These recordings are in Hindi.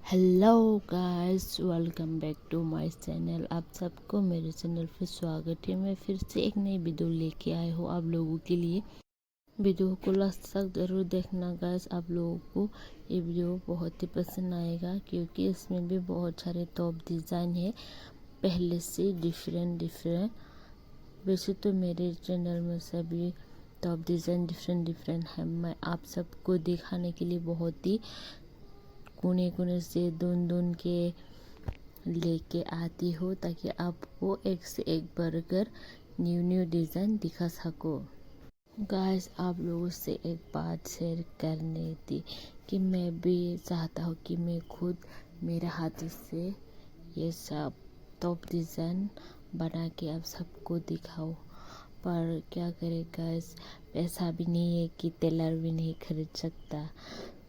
Hello guys, welcome back to my channel. आप सबको मेरे चैनल पे स्वागत है। मैं फिर से एक नई वीडियो लेके आई हूँ आप लोगों के लिए। वीडियो को लास्ट तक ज़रूर देखना गाइस। आप लोगों को ये वीडियो बहुत ही पसंद आएगा क्योंकि इसमें भी बहुत सारे टॉप डिज़ाइन है, पहले से डिफरेंट। वैसे तो मेरे चैनल में सभी टॉप डिज़ाइन डिफरेंट है। मैं आप सबको दिखाने के लिए बहुत ही कोने से ढूंढ के लेके आती हूँ ताकि आपको एक से एक बढ़कर न्यू डिज़ाइन दिखा सको। गाइस, आप लोगों से एक बात शेयर करनी थी कि मैं भी चाहता हूँ कि मैं खुद मेरे हाथों से ये सब टॉप डिज़ाइन बना के आप सबको दिखाऊँ, पर क्या करें गाइस, पैसा भी नहीं है कि टेलर भी नहीं खरीद सकता।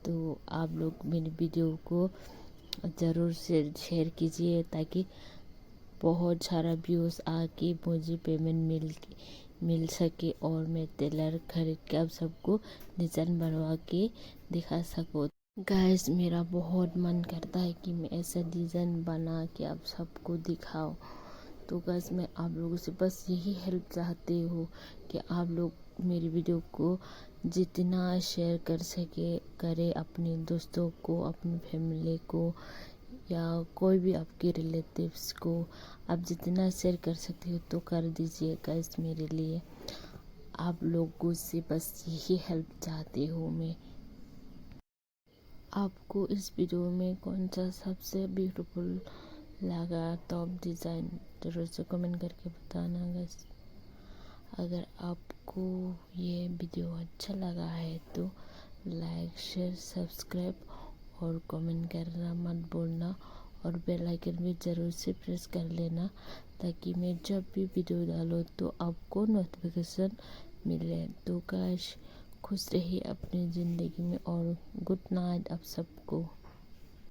तो आप लोग मेरी वीडियो को ज़रूर से शेयर कीजिए ताकि बहुत सारा व्यूज़ आके मुझे पेमेंट मिल सके और मैं टेलर खरीद के आप सबको डिज़ाइन बनवा के दिखा सकूँ। गाइस, मेरा बहुत मन करता है कि मैं ऐसा डिज़ाइन बना के आप सबको दिखाऊँ। तो गाइस, मैं आप लोगों से बस यही हेल्प चाहती हूँ कि आप लोग मेरी वीडियो को जितना शेयर कर सके करें, अपने दोस्तों को, अपनी फैमिली को या कोई भी आपके रिलेटिव्स को आप जितना शेयर कर सकते हो तो कर दीजिए गाइस। मेरे लिए आप लोगों से बस यही हेल्प चाहती हूँ मैं। आपको इस वीडियो में कौन सा सबसे ब्यूटीफुल लगा टॉप डिज़ाइन ज़रूर से कमेंट करके बताना गाइस। अगर आपको ये वीडियो अच्छा लगा है तो लाइक, शेयर, सब्सक्राइब और कमेंट करना मत भूलना और बेल आइकन भी ज़रूर से प्रेस कर लेना ताकि मैं जब भी वीडियो डालूँ तो आपको नोटिफिकेशन मिले। तो गाइस, खुश रहिए अपनी ज़िंदगी में और गुड नाइट आप सबको।